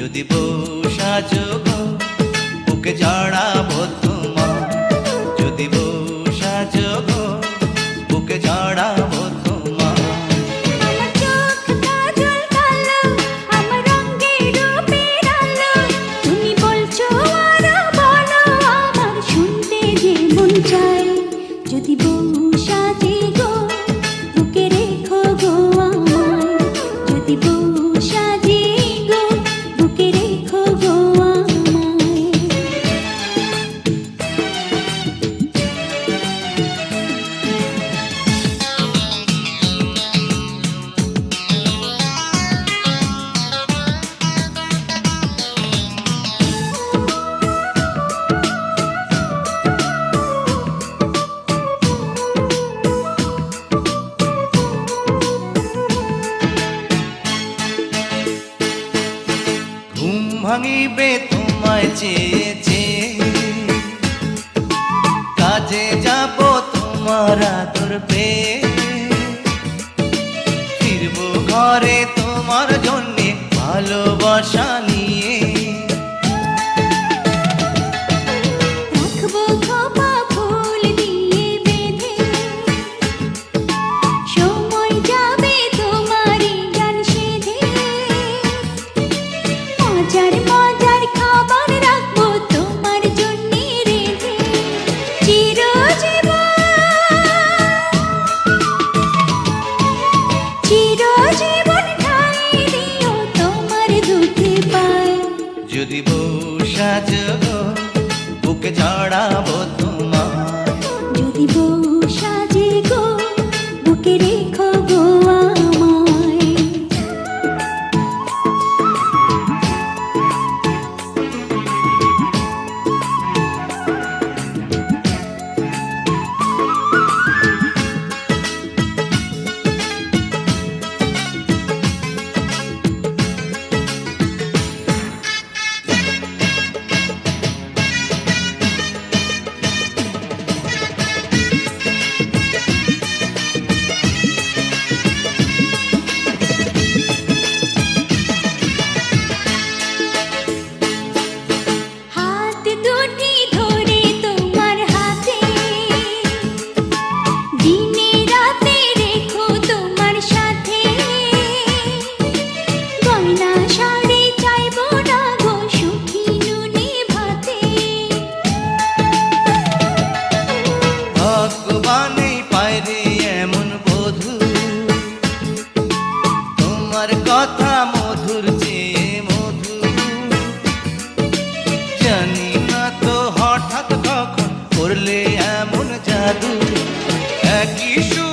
যদি বউ সাজো গো বুকে জড়াবো তোমার, যদি বউ সাজো গো বুকে জড়াবো তোমার। আমার চোখ কাজল কালো, আমার রঙের রূপের আলো, তুমি বলছো আরো বলো, আমার শুনতে যে মন চায়। যদি বউ সাজে গো বুকে রেখো গো আমায়, যদি বউ সাজে গো বুকে রেখো গো আমায়। ঘুম ভাঙিবে তোমায় চেয়ে চেয়ে, কাজে যাব তোমার আদর পেয়ে, ফিরবো ঘরে তোমার জন্যে ভালোবাসা নিয়ে। রাখবো খোপা ফুল দিয়ে বেঁধে, সময় যাবে তোমারই গান সেধে, মজার মজার খাবার রাখবো তোমার জন্যে রেঁধে। চিরজীবন ঠাঁই দিও তোমার দুটি পায়। যদি বউ সাজো গো বুকে জড়াবো তোমার, যদি বউ সাজে গো বুকে রেখো গো আমায়। হাত দুটি ধরে তোমার হাতে, দিনে রাতে রেখো তোমার সাথে, গয়না শাড়ি চাইবো না গো সুখী নুনে ভাতে। ভগবানে পায়রে এমন বধূ, তোমার কথা মধুর চেয়ে মধু, জানি না তো হঠাৎ কখন করলে এমন জাদু।